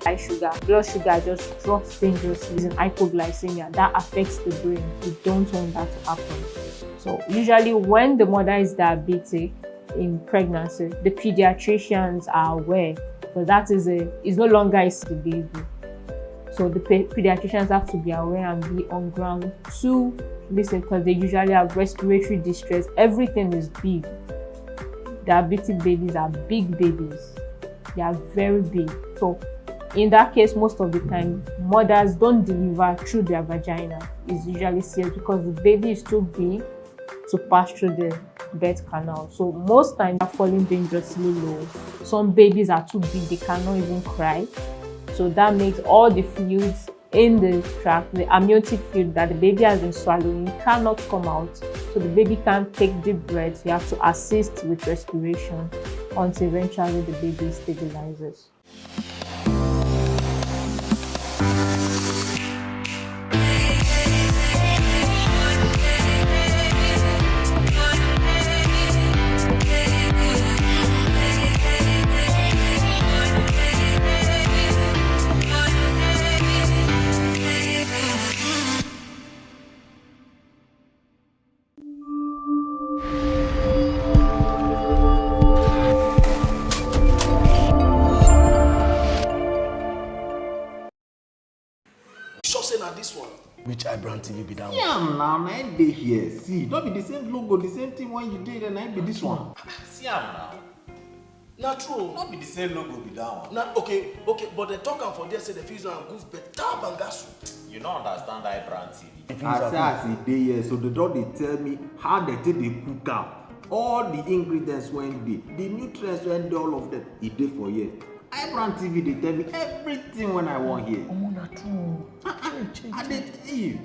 high sugar, blood sugar just drops dangerously in hypoglycemia. That affects the brain. We don't want that to happen. So usually when the mother is diabetic in pregnancy, the pediatricians are aware, but that is it's no longer a sick baby. So the pediatricians have to be aware and be on ground to listen, because they usually have respiratory distress. Everything is big. Diabetic babies are big babies. They are very big. So in that case, most of the time, mothers don't deliver through their vagina. It's usually serious because the baby is too big to pass through the birth canal. So most times they're falling dangerously low. Some babies are too big, they cannot even cry. So that makes all the fluids in the tract, the amniotic fluid that the baby has been swallowing, cannot come out. So the baby can't take deep breaths. You have to assist with respiration until eventually the baby stabilizes. This one. Which iBrandTV be that one? Yeah, now I dey here. See, don't be the same logo, the same thing when you did, and I be this one. See, now. Not true. Not be the same logo be that one. Now, okay, but they talk for there say the fuse and goof better bangasu. You don't understand iBrandTV. I say as e dey here, so the dog they tell me how they take the cook out. All the ingredients when the nutrients when all of them, it dey for here. iBrandTV they tell me everything when I want here. Oh, not true. I dey tell you.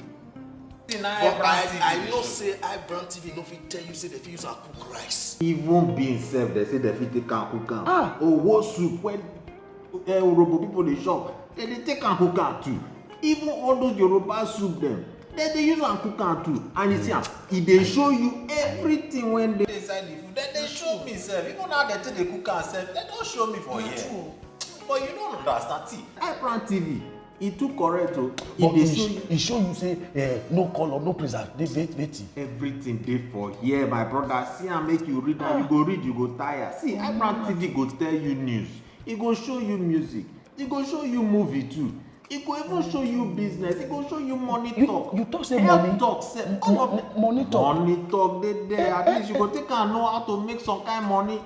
I know say iBrandTV no fit tell you say the fuse and cook rice. Even being self, they say the fit take and cook am. Oh, what soup when Yoruba people they shop, they take and cook am too. Even all those Yoruba soup them, they use and cook am too. And you see, if they show you everything when they inside the food, then they show me self. Even now they take the cook am self, they don't show me for here. True. But you don't understand. See, iBrandTV, it too correct o. It show you say no color, no preservative. Everything dey for here, my brother. See and make you read and you go read, you go tire. See, iBrandTV go tell you news. It go show you music. It go show you movie too. It go even show you business. It go show you money talk. You talk say money talk. Say money talk. Money talk dey there. At least you go take and know how to make some kind of money.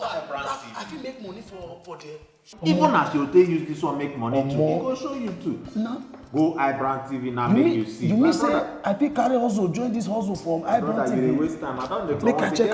I fit make money for there. Even as you take use this one make money too, it go show you too. No. Go iBrandTV now make you see. You mean say I fit carry hustle join this hustle from iBrandTV? Brother, you dey waste time. I don't make I check.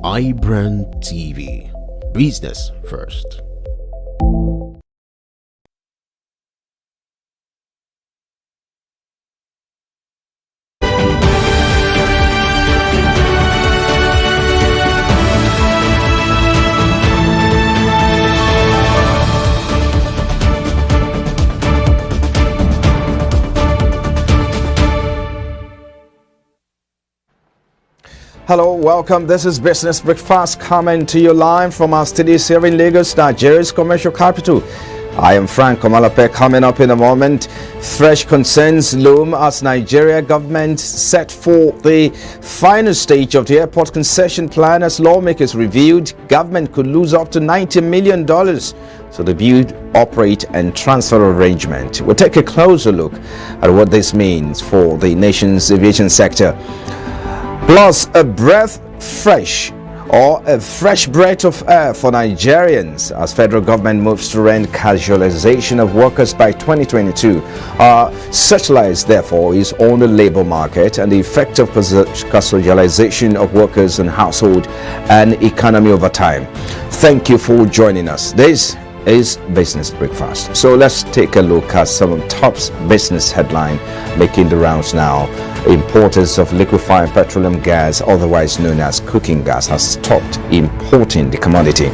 iBrandTV, business first. Hello, welcome. This is Business Breakfast coming to you live from our studios here in Lagos, Nigeria's commercial capital. I am Frank Komalape. Coming up in a moment, fresh concerns loom as Nigeria government set for the final stage of the airport concession plan. As lawmakers reviewed, government could lose up to $90 million. So the build, operate and transfer arrangement. We'll take a closer look at what this means for the nation's aviation sector. Plus, a breath fresh or a fresh breath of air for Nigerians as federal government moves to end casualization of workers by 2022. Searchlights, therefore, is on the labor market and the effect of casualization of workers on household and economy over time. Thank you for joining us. This is Business Breakfast. So let's take a look at some of the top business headline making the rounds now. Importers of liquefied petroleum gas, otherwise known as cooking gas, has stopped importing the commodity.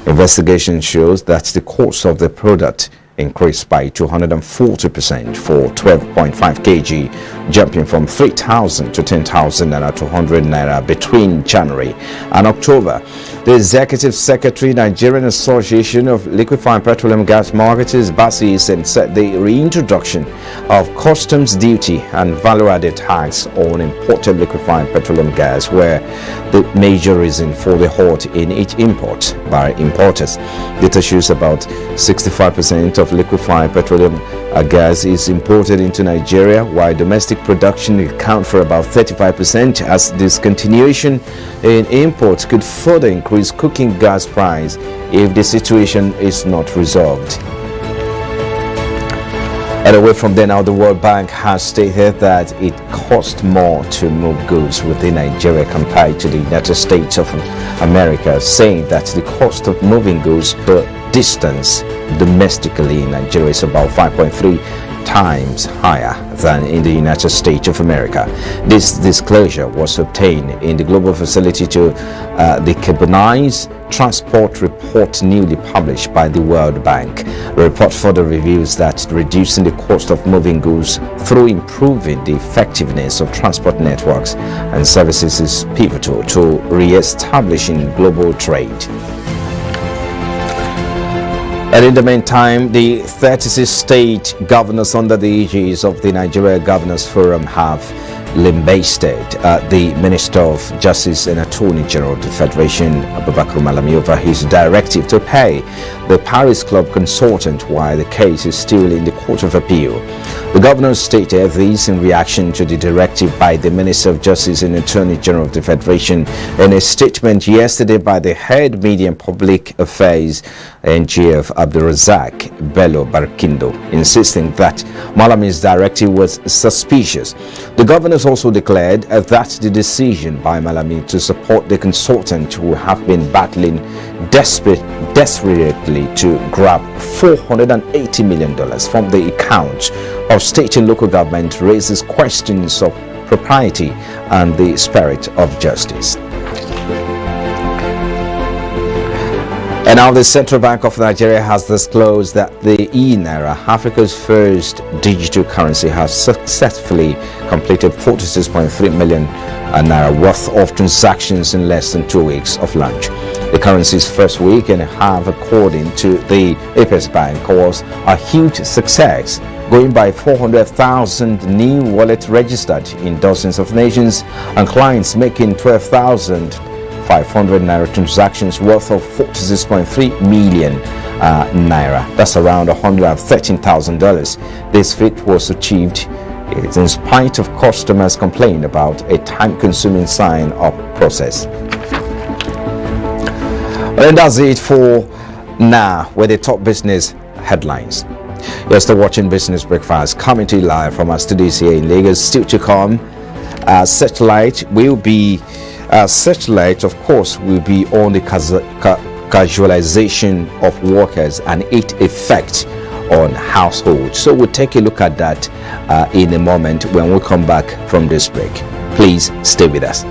Investigation shows that the cost of the product increased by 240% for 12.5 kg, jumping from 3,000 to 10,000 naira to 100 naira between January and October. The Executive Secretary, Nigerian Association of Liquefied Petroleum Gas Marketers, BASI, said the reintroduction of customs duty and value-added tax on imported liquefied petroleum gas were the major reason for the halt in its import by importers. Data shows about 65% of liquefied petroleum gas is imported into Nigeria, while domestic production accounts for about 35%, as discontinuation in imports could further increase cooking gas price if the situation is not resolved. And away from there now, the World Bank has stated that it costs more to move goods within Nigeria compared to the United States of America, saying that the cost of moving goods per distance domestically in Nigeria is about 5.3 times higher than in the United States of America. This disclosure was obtained in the Global Facility to Decarbonize Transport report newly published by the World Bank. The report further reveals that reducing the cost of moving goods through improving the effectiveness of transport networks and services is pivotal to re-establishing global trade. And in the meantime, the 36 state governors under the aegis of the Nigeria Governors Forum have lambasted the Minister of Justice and Attorney General of the Federation, Abubakar Malami, over his directive to pay the Paris Club consultant while the case is still in the Court of Appeal. The governors stated this in reaction to the directive by the Minister of Justice and Attorney General of the Federation in a statement yesterday by the head Media and Public Affairs NGF Abdulrazak Bello Barkindo, insisting that Malami's directive was suspicious. The governors also declared that the decision by Malami to support the consultant who have been battling desperately to grab $480 million from the accounts of state and local government raises questions of propriety and the spirit of justice. And now the Central Bank of Nigeria has disclosed that the e-Naira, Africa's first digital currency, has successfully completed 46.3 million Naira worth of transactions in less than 2 weeks of launch. The currency's first week and a half, according to the Apex Bank, was a huge success, going by 400,000 new wallets registered in dozens of nations and clients making 12,500 Naira transactions worth of 46.3 million Naira. That's around $113,000. This feat was achieved in spite of customers complaining about a time-consuming sign-up process. And that's it for now with the top business headlines. You're still watching Business Breakfast, coming to you live from our studios here in Lagos. Still to come, Searchlight, of course, will be on the casualization of workers and its effect on households. So we'll take a look at that in a moment when we come back from this break. Please stay with us.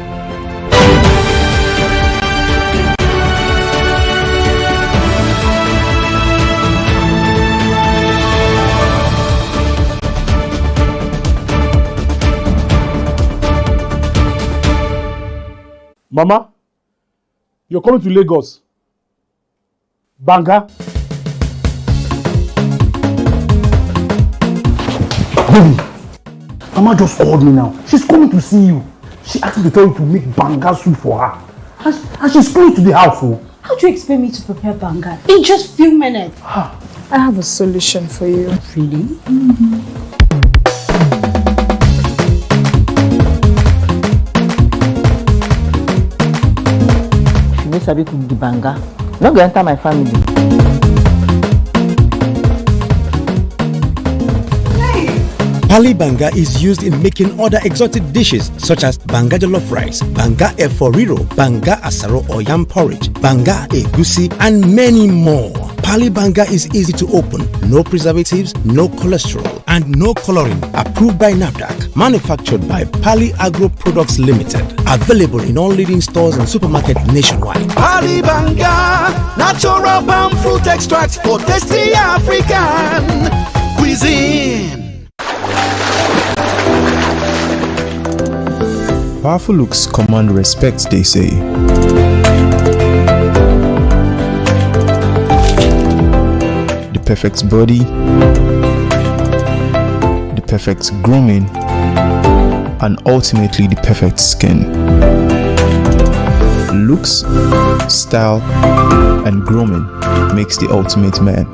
Mama, you're coming to Lagos. Banga. Baby, Mama just called me now. She's coming to see you. She asked me to tell you to make banga soup for her. And she's close to the house. Oh. How do you expect me to prepare banga in just few minutes? I have a solution for you. Really? Mm-hmm. sabi cook the banga. No go enter my family. Pali banga is used in making other exotic dishes such as banga jollof rice, banga eforiro, banga asaro or yam porridge, banga egusi, and many more. Pali banga is easy to open, no preservatives, no cholesterol, and no coloring. Approved by NAFDAC. Manufactured by Pali Agro Products Limited. Available in all leading stores and supermarkets nationwide. Pali banga, natural palm fruit extract for tasty African cuisine. Powerful looks command respect, they say. The perfect body, the perfect grooming, and ultimately the perfect skin. Looks, style, and grooming makes the ultimate man.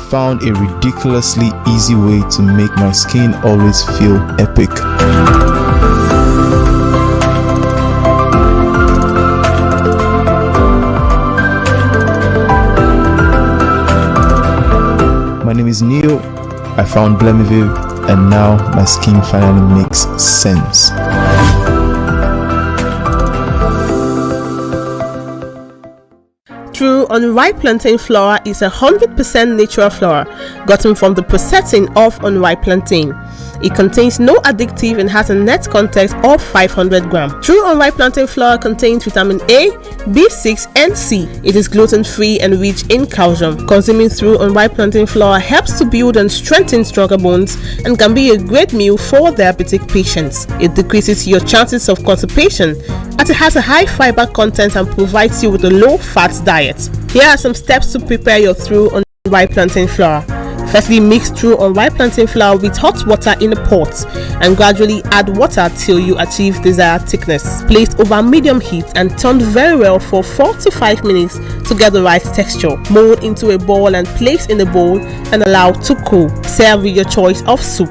Found a ridiculously easy way to make my skin always feel epic. My name is Neo. I found Blemiville, and now my skin finally makes sense. True unripe plantain flour is 100% natural flour gotten from the processing of unripe plantain. It contains no addictive and has a net content of 500 grams. True unripe plantain flour contains vitamin A, B6 and C. It is gluten-free and rich in calcium. Consuming true unripe plantain flour helps to build and strengthen stronger bones and can be a great meal for diabetic patients. It decreases your chances of constipation as it has a high fiber content and provides you with a low-fat diet. Here are some steps to prepare your true unripe plantain flour. Firstly, mix true unripe plantain flour with hot water in a pot and gradually add water till you achieve desired thickness. Place over medium heat and turn very well for 4 to 5 minutes to get the right texture. Mold into a ball and place in a bowl and allow to cool. Serve with your choice of soup.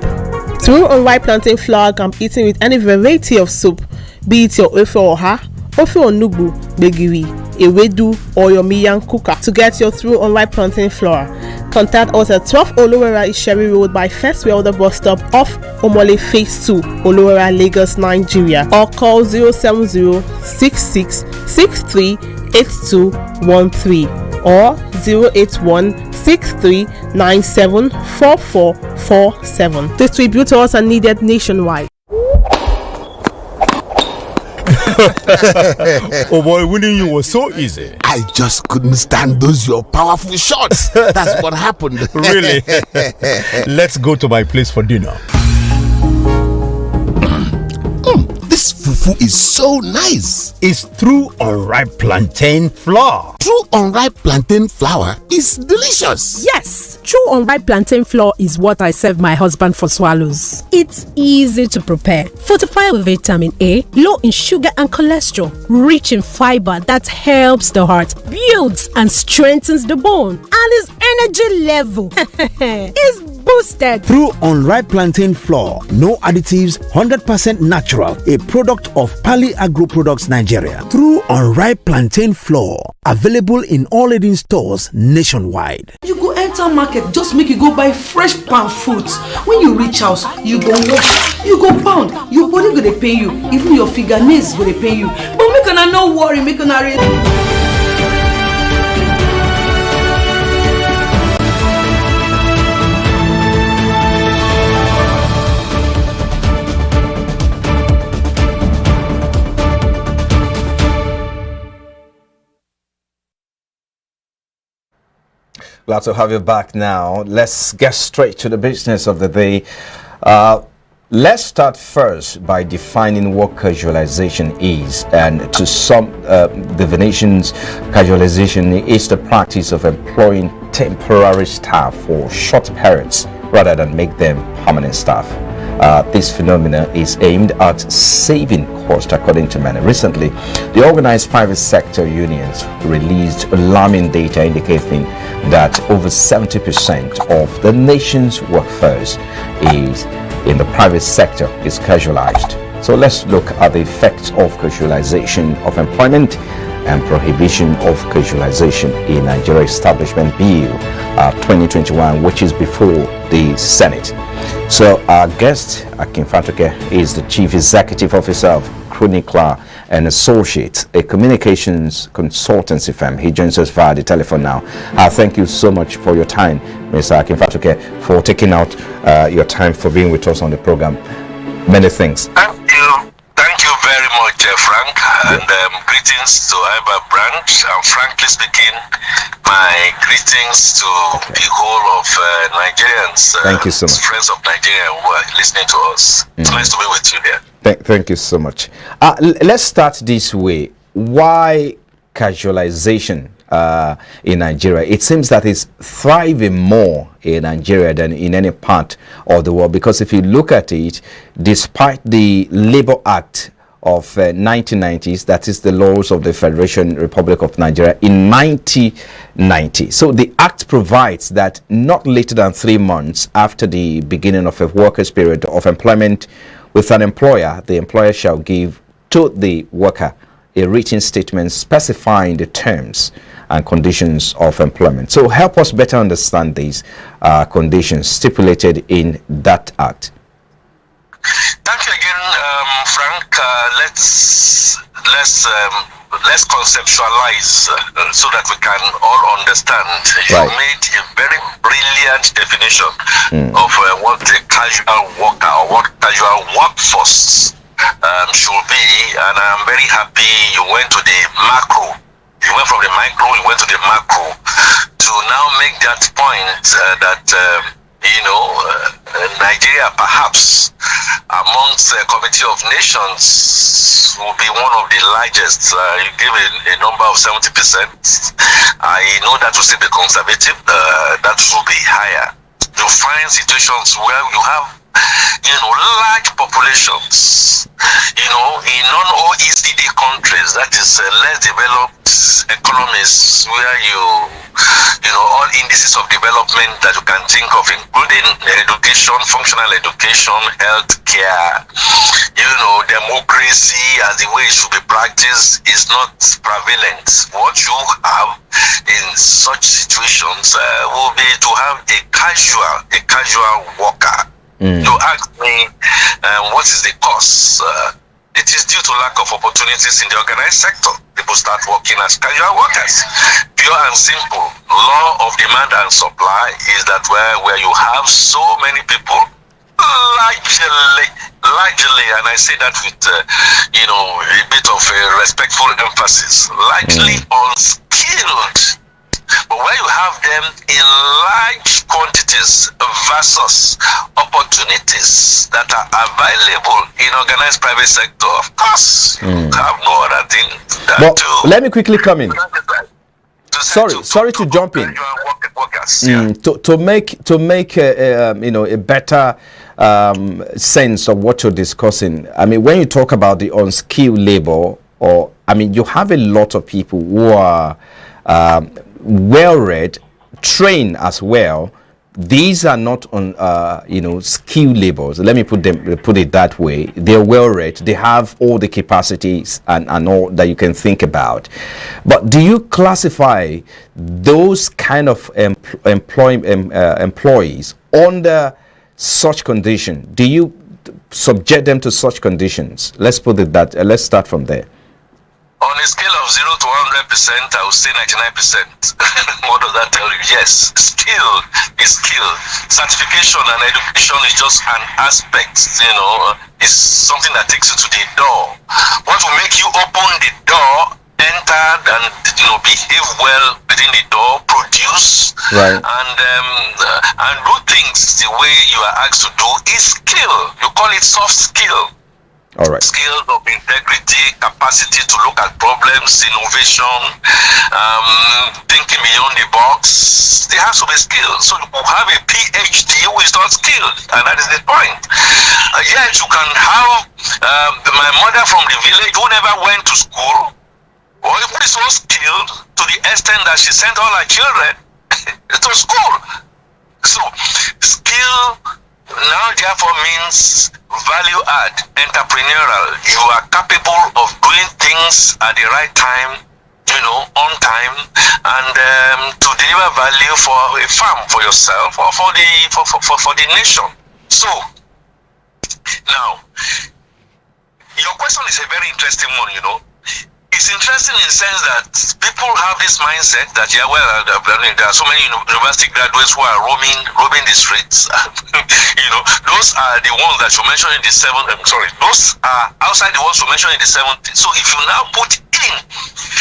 True unripe plantain flour can be eaten with any variety of soup, be it your ofe oha, ofe onugbu, begiri, ewedu, or your miyan kuka. To get your true unripe plantain flour, contact us at 12 Olowera Isheri Road by First Welder bus stop off Omole Phase 2, Olowera, Lagos, Nigeria, or call 070-6663-8213 or 081-6397-4447. Distributors are needed nationwide. Oh boy, winning you was so easy. I just couldn't stand those your powerful shots. That's what happened. Really? Let's go to my place for dinner. This fufu is so nice. It's true unripe plantain flour. True unripe plantain flour is delicious. Yes, true unripe plantain flour is what I serve my husband for swallows. It's easy to prepare, fortified with vitamin A, low in sugar and cholesterol, rich in fiber that helps the heart, builds and strengthens the bone, and his energy level is boosted. True unripe plantain flour, no additives, 100% natural, a product of Pali Agro Products Nigeria. True unripe plantain flour, available in all leading stores nationwide. You go enter market, just make you go buy fresh palm fruits. When you reach house, you go wash, you go pound, your body go dey pain you, even your fingernails go dey pain you. But make una no worry, make una ready. Glad to have you back now. Let's get straight to the business of the day. Let's start first by defining what casualization is. And to some definitions, casualization is the practice of employing temporary staff for short periods rather than make them permanent staff. This phenomenon is aimed at saving cost, according to many. Recently, the organized private sector unions released alarming data indicating that over 70% of the nation's workforce is in the private sector is casualized. So let's look at the effects of casualization of employment and prohibition of casualization in Nigeria Establishment Bill 2021, which is before the Senate. So our guest, Akin Fatoke, is the Chief Executive Officer of Chronicler and Associates, a communications consultancy firm. He joins us via the telephone now. Thank you so much for your time, Mr. Akin Fatoke, for taking out your time for being with us on the program. Many thanks. Thank you very much, Frank, and greetings to iBrand. And frankly speaking, my greetings to the whole of Nigerians. Thank you so much. Friends of Nigeria who are listening to us. It's nice to be with you here. Thank you so much. Let's start this way. Why casualization in Nigeria? It seems that it's thriving more in Nigeria than in any part of the world, because if you look at it, despite the Labour Act of 1990s, that is the laws of the Federation Republic of Nigeria in 1990. So the act provides that not later than 3 months after the beginning of a worker's period of employment with an employer, the employer shall give to the worker a written statement specifying the terms and conditions of employment. So help us better understand these conditions stipulated in that act. Thank you again, Frank. Let's conceptualize so that we can all understand. You made a very brilliant definition of what a casual worker or what casual workforce should be, and I'm very happy you went to the macro. You went from the micro, you went to the macro to now make that point that Nigeria perhaps amongst the Committee of Nations will be one of the largest. You gave a number of 70%. I know that will still be conservative. That will be higher. You find situations where you have large populations, in non-OECD countries, that is less developed economies, where all indices of development that you can think of, including education, functional education, health care, democracy as the way it should be practiced is not prevalent. What you have in such situations will be to have a casual worker. You ask me what is the cause? It is due to lack of opportunities in the organized sector. People start working as casual workers. Pure and simple. Law of demand and supply is that where you have so many people, largely, and I say that with a bit of a respectful emphasis, largely unskilled. But where you have them in large quantities versus opportunities that are available in organized private sector, of course, you have no other thing than to... Let me quickly come in. Sorry to jump in. To make a better sense of what you're discussing. I mean, when you talk about the unskilled labor, you have a lot of people who are well-read, trained as well. These are not on skilled laborers. Let me put it that way. They're well-read. They have all the capacities and all that you can think about. But do you classify those kind of employees under such condition? Do you subject them to such conditions? Let's start from there. On a scale of 0 to 100%, I would say 99%. What does that tell you? Yes, skill is skill. Certification and education is just an aspect, it's something that takes you to the door. What will make you open the door, enter and behave well within the door, produce, and do things the way you are asked to do is skill. You call it soft skill. All right. Skills of integrity, capacity to look at problems, innovation, thinking beyond the box. There has to be skills. So you have a PhD who is not skilled, and that is the point. Yet you can have my mother from the village who never went to school, or even is so skilled to the extent that she sent all her children to school. So skill now therefore means value add, entrepreneurial. You are capable of doing things at the right time, on time, and to deliver value for a farm, for yourself, or for the nation. So now, your question is a very interesting one. It's interesting in the sense that people have this mindset that there are so many university graduates who are roaming the streets. Those are the ones that you mentioned in the those are outside the ones you mentioned in the 70s. So if you now put in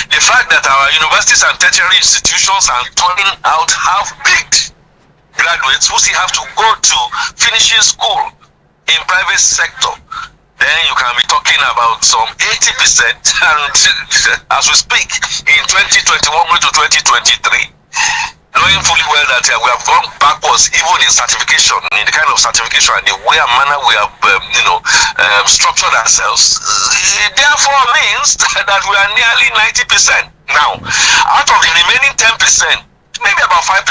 the fact that our universities and tertiary institutions are turning out half-baked graduates who still have to go to finishing school in private sector, then you can be talking about some 80%, and as we speak, in 2021 to 2023, knowing fully well that we have gone backwards even in certification, in the kind of certification and the way and manner we have, structured ourselves, therefore means that we are nearly 90%. Now, out of the remaining 10%, maybe about 5%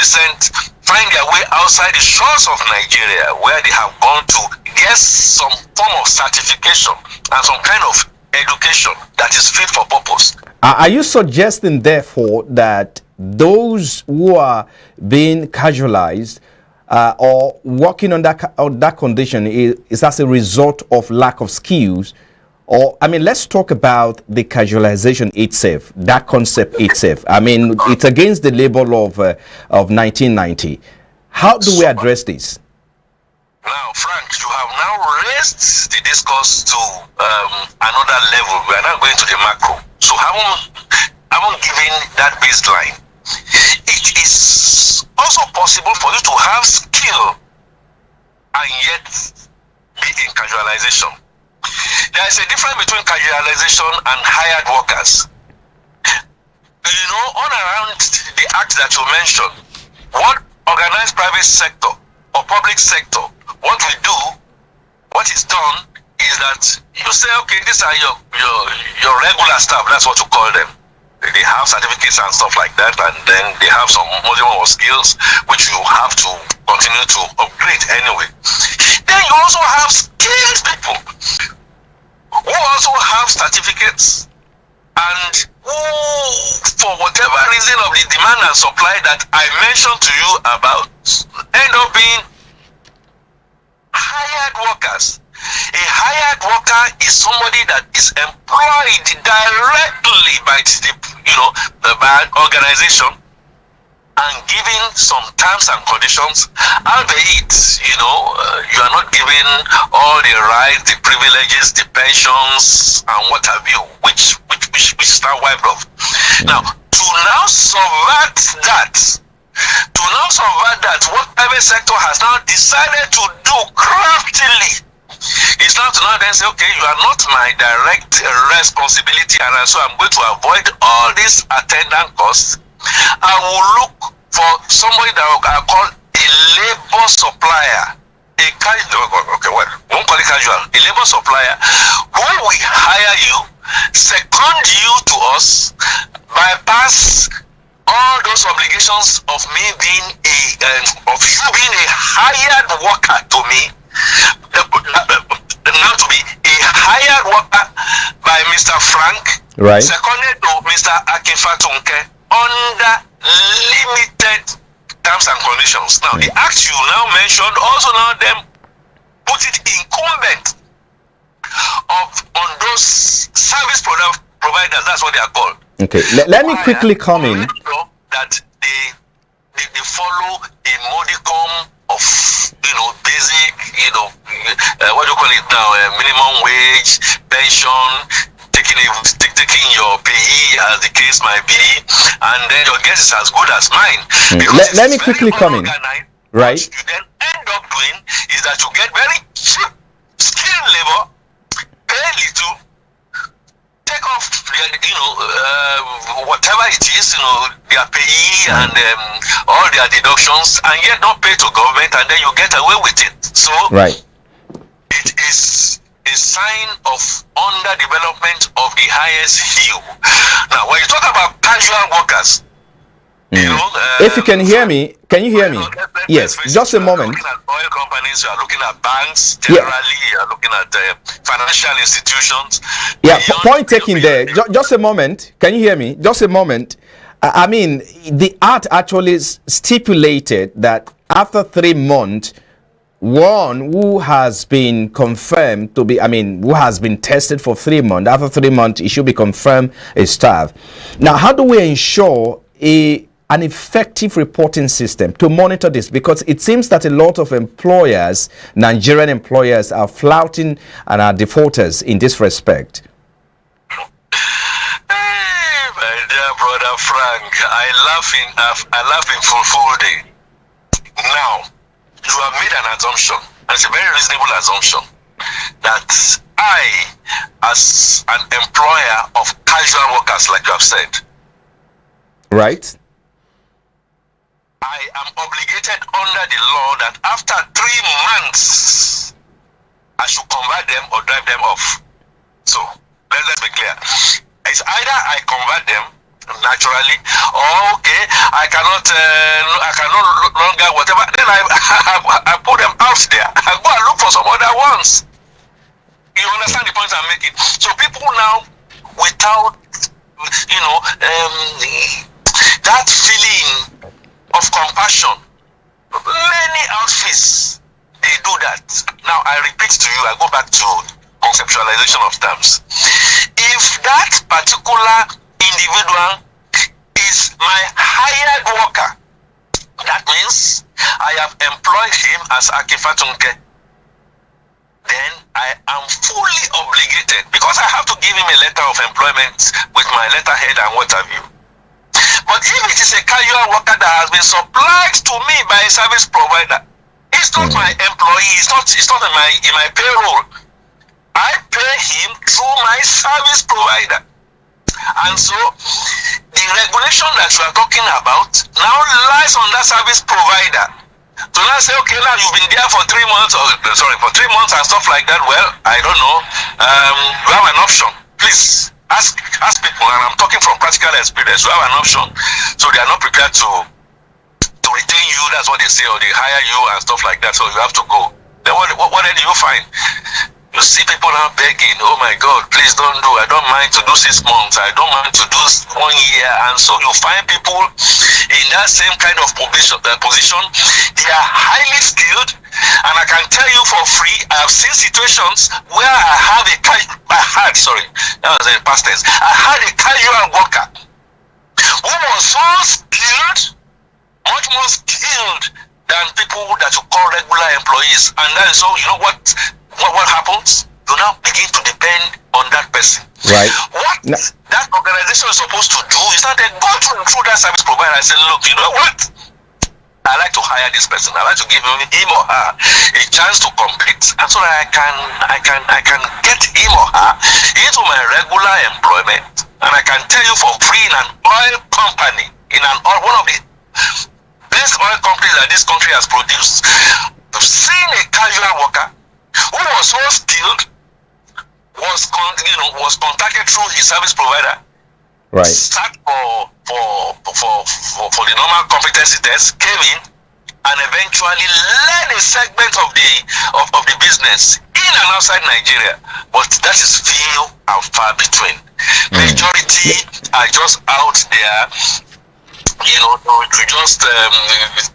find their way outside the shores of Nigeria, where they have gone to get some form of certification and some kind of education that is fit for purpose. Are you suggesting, therefore, that those who are being casualized or working on that condition is as a result of lack of skills? Or, let's talk about the casualization itself, that concept itself. It's against the label of 1990. How do we address this? Now, Frank, you have now raised the discourse to another level. We are now going to the macro. So, haven't given that baseline. It is also possible for you to have skill and yet be in casualization. There is a difference between casualization and hired workers. On around the act that you mentioned, what organized private sector or public sector, what is done is that you say, okay, these are your regular staff, that's what you call them. They have certificates and stuff like that, and then they have some module of skills which you have to continue to upgrade anyway. Then you also have skilled people who also have certificates and who, for whatever reason of the demand and supply that I mentioned to you about, end up being hired workers. A hired worker is somebody that is employed directly by an organization and given some terms and conditions, albeit, you are not given all the rights, the privileges, the pensions, and what have you, which is now wiped off. Now, to now subvert that, what private sector has now decided to do craftily is now to now then say, okay, you are not my direct responsibility, and so I'm going to avoid all these attendant costs. I will look for somebody that I call a labor supplier, a labor supplier who will hire you, second you to us, bypass all those obligations of me being of you being a hired worker to me, now to be a hired worker by Mr. Frank, right? Seconded to Mr. Akinfatunke under limited terms and conditions. Now, the act you now mentioned also now then put it incumbent on those service providers. That's what they are called. Okay, let me quickly come in. That they follow a modicum of basic what do you call it now, minimum wage, pension, taking your pay as the case might be, and then your guess is as good as mine. Let me quickly come in. Right. What you then end up doing is that you get very cheap skilled labor, pay little, take off whatever it is, their pay and all their deductions, and yet not pay to government, and then you get away with it. So right. It is a sign of underdevelopment of the highest hue. Now, when you talk about casual workers, You know, if you can hear me, can you hear me? Yes, just a moment. You are looking at oil companies, you are looking at banks, generally, you are looking at financial institutions. Yeah, point taken there. Just a moment. Can you hear me? Just a moment. I mean, the act actually stipulated that after 3 months, one who has been confirmed to be, who has been tested for 3 months, after 3 months, it should be confirmed a staff. Now, how do we ensure an effective reporting system to monitor this? Because it seems that a lot of employers, Nigerian employers, are flouting and are defaulters in this respect. Hey, my dear brother Frank, I laugh in full day. Now, you have made an assumption, and it's a very reasonable assumption, that I, as an employer of casual workers, like you have said, right, I am obligated under the law that after 3 months, I should convert them or drive them off. So, let's be clear. It's either I convert them naturally, or okay, I cannot longer whatever. Then I put them out there and go and look for some other ones. You understand the point I'm making? So people now, without that feeling of compassion, many outfits they do that. Now I repeat to you, I go back to conceptualization of terms. If that particular individual is my hired worker, that means I have employed him as Akifatunke, then I am fully obligated, because I have to give him a letter of employment with my letterhead and what have you. But if it is a casual worker that has been supplied to me by a service provider, it's not my employee, it's not in my payroll. I pay him through my service provider. And so the regulation that you are talking about now lies on that service provider to now say, okay, now you've been there for 3 months, for 3 months and stuff like that. Well, I don't know. You have an option. Please ask people, and I'm talking from practical experience. You have an option, so they are not prepared to retain you. That's what they say, or they hire you and stuff like that. So you have to go. Then what do you find? You see people now begging, oh my God, please don't do. I don't mind to do 6 months. I don't mind to do 1 year. And so you find people in that same kind of position. They are highly skilled. And I can tell you for free, I have seen situations where I had a casual worker who was so skilled, much more skilled than people that you call regular employees. And that is so, you know what happens? You now begin to depend on that person. Right. What that organization is supposed to do is not go through that service provider and say, look, you know what? I like to hire this person. I like to give him or her a chance to compete, and so that I can get him or her into my regular employment. And I can tell you for free, in an oil company, one of the best oil companies that this country has produced, I've seen a casual worker who was so skilled, was contacted through his service provider, right, sat for the normal competency test, came in, and eventually led a segment of the business in and outside Nigeria. But that is few and far between. Majority are just out there, to just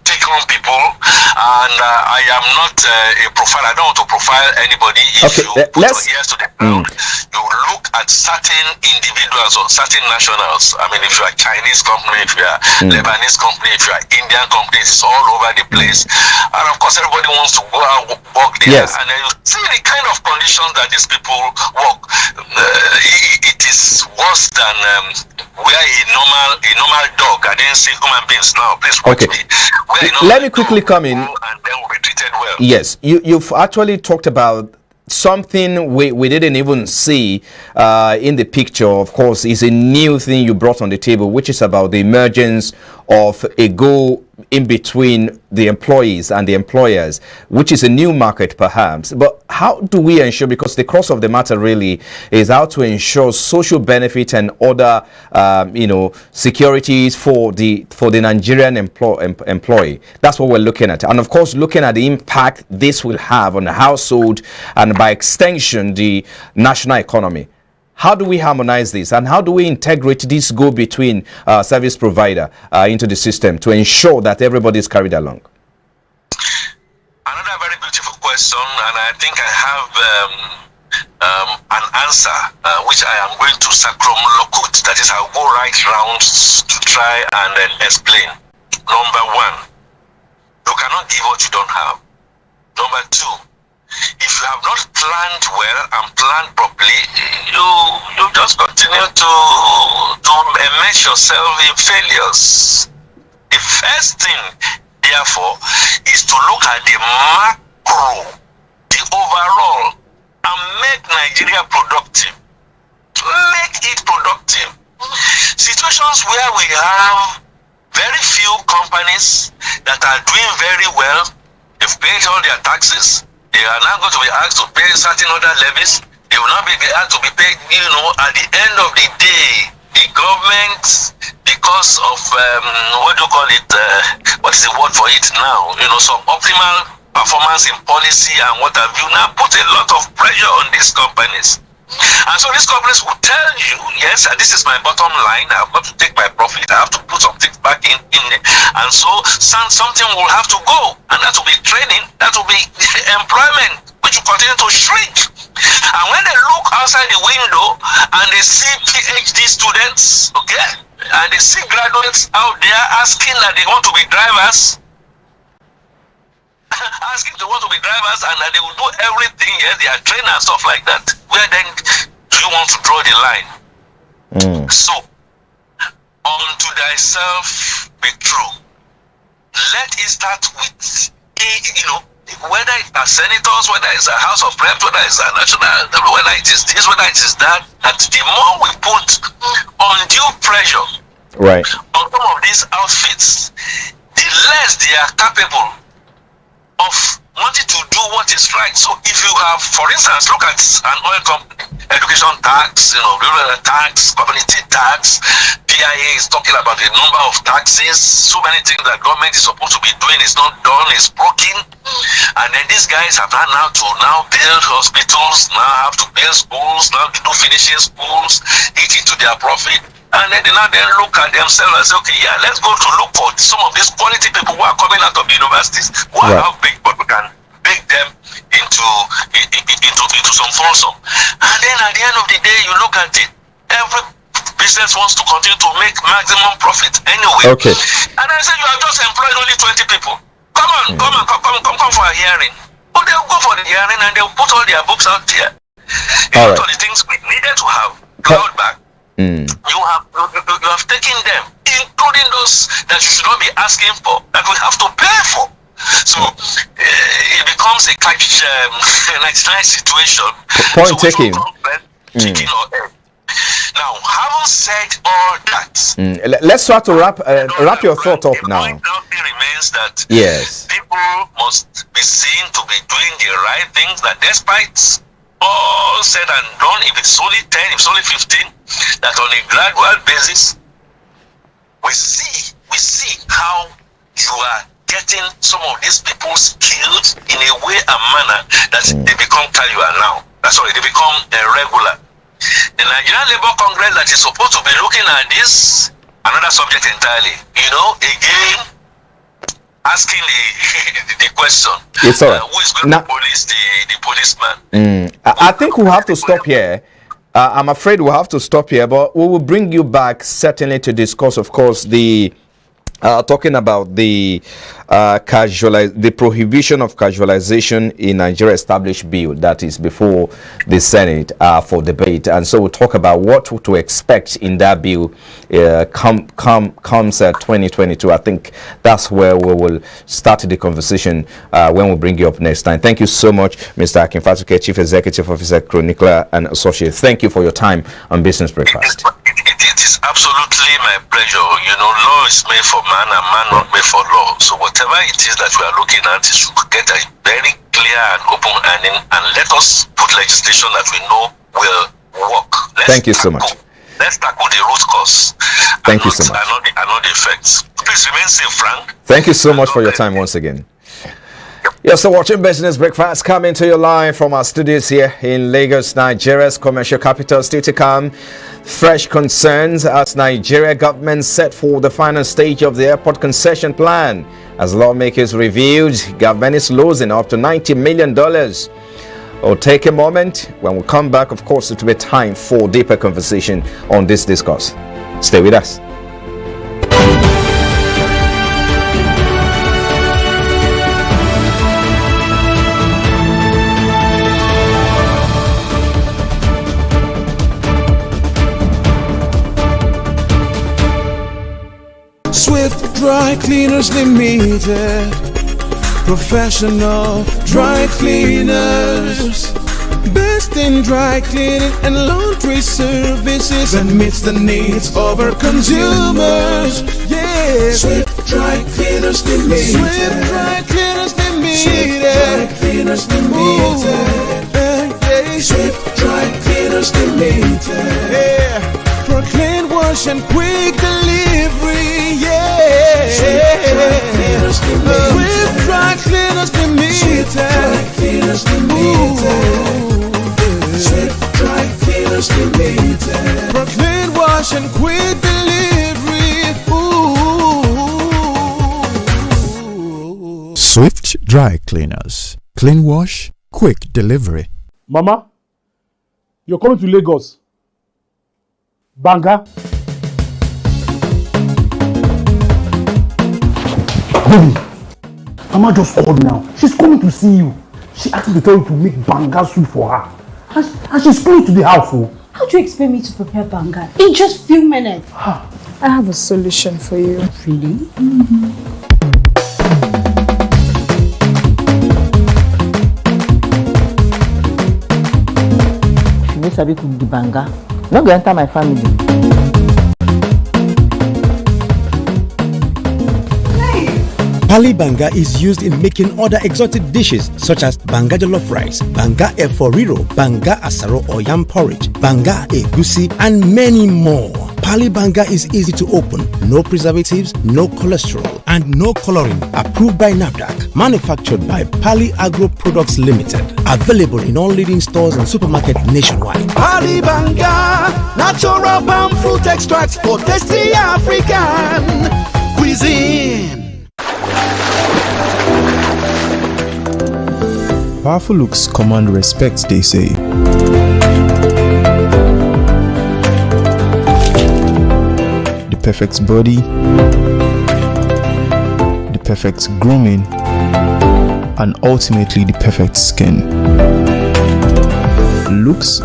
take on people, and I am not a profile. I don't want to profile anybody. If you put your ears to the ground, you look at certain individuals or certain nationals. I mean, if you are Chinese company, if you are Lebanese company, if you are Indian companies, it's all over the place. And of course, everybody wants to go out work there. Yes. And then you see the kind of conditions that these people work. It is worse than where a normal dog. I didn't see human beings now. Please watch me. Let me quickly come in. And then we'll be treated well. Yes, you've actually talked about something we didn't even see in the picture. Of course, is a new thing you brought on the table, which is about the emergence of a go in between the employees and the employers, which is a new market perhaps. But how do we ensure, because the crux of the matter really is how to ensure social benefit and other securities for the Nigerian employee. That's what we're looking at, and of course looking at the impact this will have on the household and by extension the national economy. How do we harmonize this, and how do we integrate this go between service provider into the system to ensure that everybody is carried along? Another very beautiful question, and I think I have an answer which I am going to circumlocute. That is, I'll go right round to try and explain. Number one, you cannot give what you don't have. Number two, if you have not planned well and planned properly, you just continue to immerse yourself in failures. The first thing, therefore, is to look at the macro, the overall, and make Nigeria productive. Make it productive. Situations where we have very few companies that are doing very well, they've paid all their taxes, they are now going to be asked to pay certain other levies. They will not be asked to be paid, at the end of the day, the government, because of, what do you call it, what is the word for it now? Some optimal performance in policy and what have you, now put a lot of pressure on these companies. And so these companies will tell you, yes, this is my bottom line, I've got to take my profit, I have to put something back in it. And so something will have to go, and that will be training, that will be employment, which will continue to shrink. And when they look outside the window and they see PhD students, okay, and they see graduates out there asking that they want to be drivers, and that they will do everything, yes, they are trained and stuff like that. Where then do you want to draw the line? So, unto thyself be true. Let it start with, whether it's a senators, whether it's a House of Reps, whether it's a national, whether it is this, whether it is that, the more we put undue pressure on some of these outfits, the less they are capable of wanting to do what is right. So if you have, for instance, look at an oil company, education tax, tax, community tax, PIA is talking about the number of taxes, so many things that government is supposed to be doing is not done, is broken. And then these guys have now to build hospitals, now have to build schools, now to do finishing schools, eat into their profit. And then they look at themselves and say, okay, yeah, let's go to look for some of these quality people who are coming out of the universities, who are how big, but we can bake them into some folsom. And then at the end of the day, you look at it, every business wants to continue to make maximum profit anyway. Okay. And I said, you have just employed only 20 people. Come for a hearing. But they'll go for the hearing and they'll put all their books out there. All the things we needed to have plowed back. You have taken them, including those that you should not be asking for, that we have to pay for. So it becomes a nice situation. Point taking. Now, having said all that, let's try to wrap your thought up now. The point remains that people must be seen to be doing the right things, that despite all said and done, if it's only 10, if it's only 15, that on a gradual basis, we see how you are getting some of these people skilled in a way and manner that they become they become regular. The Nigerian Labour Congress that is supposed to be looking at this, another subject entirely, again, asking the question, it's all right. Who is going to police the policeman? I think we'll have to stop here. I'm afraid we'll have to stop here, but we will bring you back certainly to discuss, of course, the talking about the prohibition of casualization in Nigeria established bill that is before the Senate for debate, and so we'll talk about what to expect in that bill comes 2022. I think that's where we will start the conversation when we bring you up next time. Thank you so much, Mr. Akinfatuke, Chief Executive Officer, Chronicler and Associate. Thank you for your time on Business Breakfast. It is absolutely my pleasure. You know, law is made for man and man not made for law. So whatever it is that we are looking at, is to get a very clear and open and let us put legislation that we know will work. Thank you so much. Let's tackle the root cause. Thank you so much. And not the effects. Please remain safe, Frank. Thank you so much for your time once again. You're still watching Business Breakfast, coming to you live from our studios here in Lagos, Nigeria's commercial capital. Still to come, fresh concerns as Nigeria government set for the final stage of the airport concession plan. As lawmakers reviewed, government is losing up to $90 million. We'll take a moment. When we come back, of course, it will be time for deeper conversation on this discourse. Stay with us. Swift Dry Cleaners Limited, professional dry cleaners, best in dry cleaning and laundry services, and meets the needs of our consumers. Yeah, Swift Dry Cleaners Limited. Swift Dry Cleaners Limited. Swift Dry Cleaners Limited. Swift Dry Cleaners Limited. Yeah. For clean wash and quick delivery, yeah. Swift Dry Cleaners Limited. Swift Dry Cleaners Limited. Swift Dry Cleaners Limited. For clean wash and quick delivery. Ooh. Swift Dry Cleaners. Clean wash, quick delivery. Mama, you're coming to Lagos. Banga. Baby, Mama just called now. She's coming to see you. She asked me to tell you to make banga soup for her. And she's close to the house. Oh. How do you expect me to prepare banga in just few minutes? I have a solution for you. Really? If you sabi cook the banga, no go enter my family. Pali banga is used in making other exotic dishes such as banga jollof rice, banga eforiro, banga asaro or yam porridge, banga egusi, and many more. Pali banga is easy to open, no preservatives, no cholesterol, and no coloring. Approved by NAFDAC. Manufactured by Pali Agro Products Limited. Available in all leading stores and supermarkets nationwide. Pali banga, natural palm fruit extracts for tasty African cuisine. Powerful looks command respect, they say. The perfect body, the perfect grooming, and ultimately the perfect skin. Looks,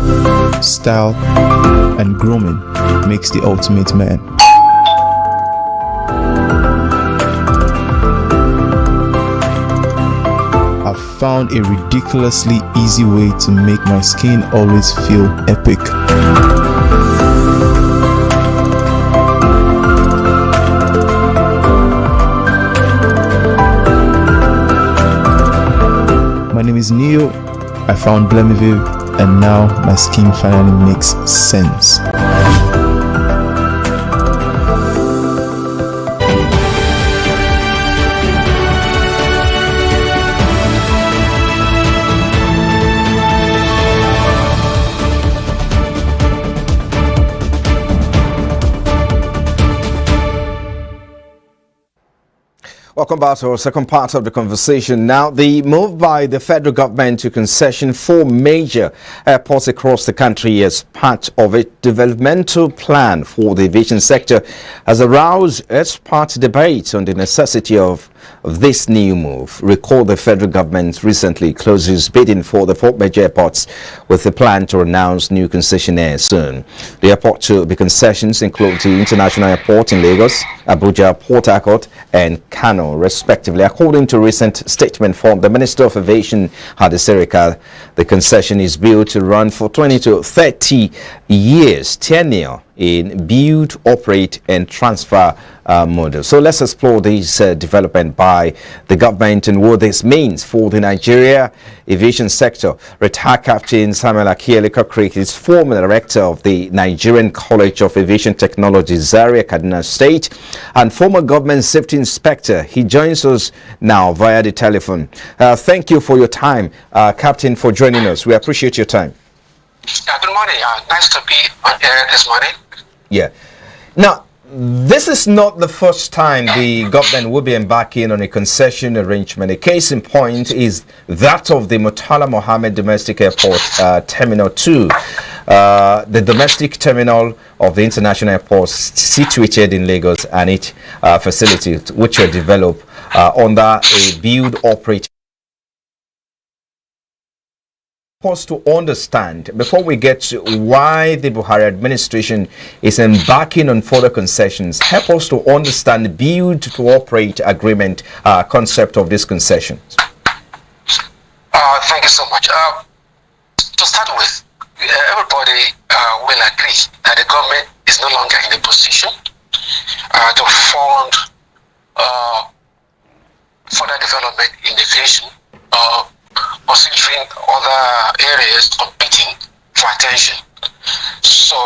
style, and grooming makes the ultimate man. I've found a ridiculously easy way to make my skin always feel epic. My name is Neo. I found Blemiville, and now my skin finally makes sense. Welcome back to our second part of the conversation. Now, the move by the federal government to concession 4 major airports across the country as part of a developmental plan for the aviation sector has aroused expert debate on the necessity of this new move. Recall the federal government recently closed its bidding for the 4 major airports with a plan to announce new concessionaires soon. The airport to be concessions include the International Airport in Lagos, Abuja, Port Harcourt, and Kano, respectively. According to recent statement from the Minister of Aviation, Hadi Serika, the concession is built to run for 20 to 30 years tenure in build, operate, and transfer model. So let's explore this development by the government and what this means for the Nigeria aviation sector. Retired Captain Samuel Akieleka Creek is former director of the Nigerian College of Aviation Technology, Zaria, Kaduna State, and former government safety inspector. He joins us now via the telephone. Thank you for your time, Captain, for joining us. We appreciate your time. Good morning. Nice to be on air this morning. Yeah. Now, this is not the first time the government will be embarking on a concession arrangement. A case in point is that of the Murtala Mohammed Domestic Airport Terminal 2, the domestic terminal of the international airport situated in Lagos, and its facilities which are developed under a build, operate. Us to understand before we get to why the Buhari administration is embarking on further concessions. Help us to understand the build to operate agreement concept of this concession. Thank you so much. To start with, everybody will agree that the government is no longer in a position to fund further development in aviation, considering other areas competing for attention. So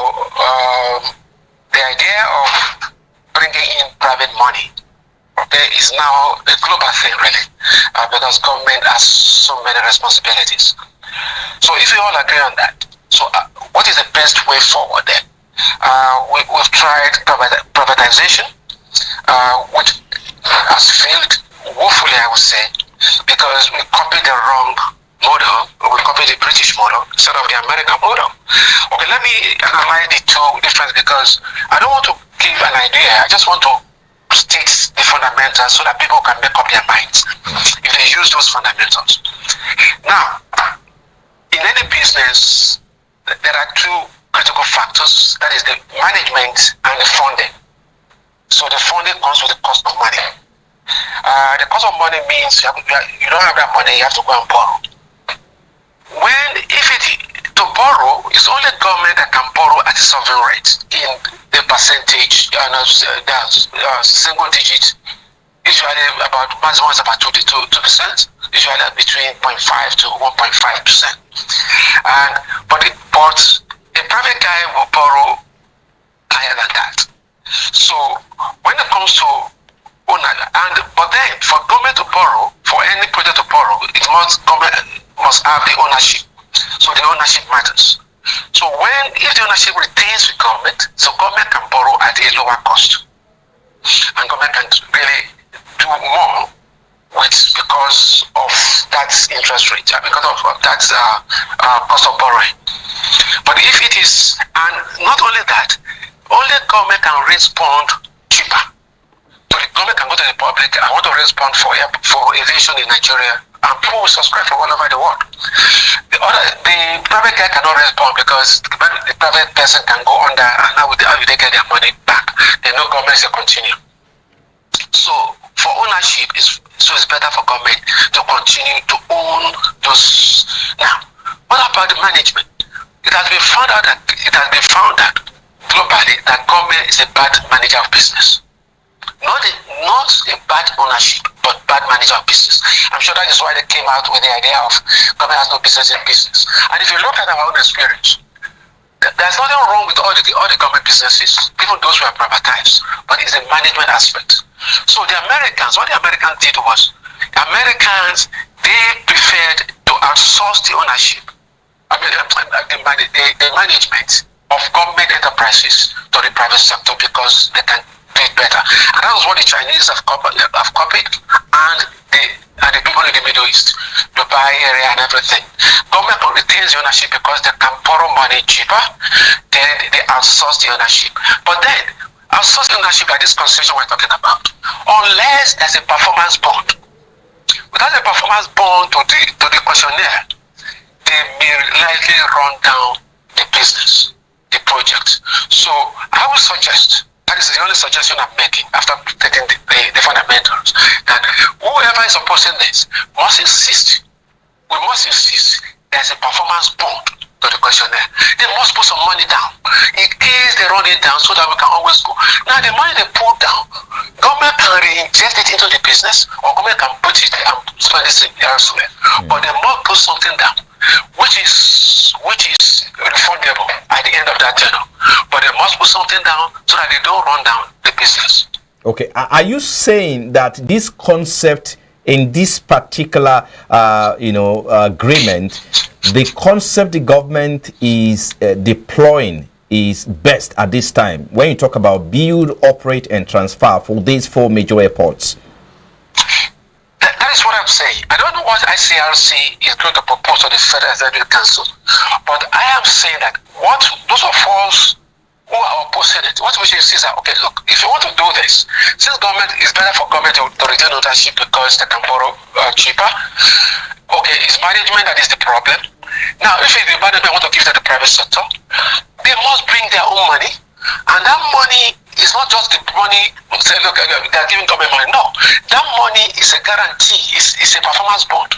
the idea of bringing in private money, okay, is now a global thing, really, because government has so many responsibilities. So if we all agree on that, so what is the best way forward then? We've tried privatization, which has failed woefully, I would say, because we copied the wrong model. We copied the British model instead of the American model. Okay, let me analyze the two differences, because I don't want to give an idea. I just want to state the fundamentals so that people can make up their minds if they use those fundamentals. Now, in any business, there are two critical factors. That is the management and the funding. So the funding comes with the cost of money. The cost of money means you don't have that money, you have to go and borrow. To borrow, it's only government that can borrow at a sovereign rate in the percentage, single digit, usually about maximum is about 2%, usually between 0.5 to 1.5%. But a private guy will borrow higher than that. So when it comes to but then for government to borrow, for any project to borrow, government must have the ownership. So the ownership matters. So if the ownership retains with government, so government can borrow at a lower cost, and government can really do more because of that interest rate, because of that cost of borrowing. But if it is, and not only that, only government can raise bond cheaper. So the government can go to the public, I want to raise bond for aviation in Nigeria, and people will subscribe from all over the world. The private guy cannot raise bond because the private person can go under, and how will they get their money back? They know government is a continuum. So for ownership, it's better for government to continue to own those. Now, what about the management? It has been found that globally that government is a bad manager of business. Not a bad ownership, but bad manager of business. I'm sure that is why they came out with the idea of government has no business in business. And if you look at our own experience, there's nothing wrong with all the government businesses, even those who are privatized, but it's the management aspect. So what the Americans did was, they preferred to outsource the ownership, the management of government enterprises to the private sector because they can do it better. And that was what the Chinese have copied, and the people in the Middle East, Dubai area and everything. Government retains the ownership because they can borrow money cheaper, then they outsource the ownership. But then, outsource ownership like this concession we're talking about, unless there's a performance bond. Without a performance bond to the questionnaire, they may likely run down the business, the project. So I would suggest, that is the only suggestion I'm making after taking the fundamentals, that whoever is opposing this must insist. We must insist there's a performance bond to the questionnaire. They must put some money down in case they run it down so that we can always go. Now the money they put down, government can reinject it into the business, or government can put it and spend it elsewhere. But they must put something down, which is refundable at the end of that tenure. But they must put something down so that they don't run down the business. Okay, are you saying that this concept in this particular agreement, the concept the government is deploying is best at this time when you talk about build, operate and transfer for these 4 major airports? That is what I'm saying. I don't know what ICRC is going to propose to the Federal Executive Council, but I am saying that what those of us who are opposing it, what we should see is that, okay, look, if you want to do this, since government is better for government to retain ownership because they can borrow cheaper, okay, it's management that is the problem. Now, if the management want to give it to the private sector, they must bring their own money, and that money is not just the money, say, look, they're giving government money. No, that money is a guarantee, it's a performance bond,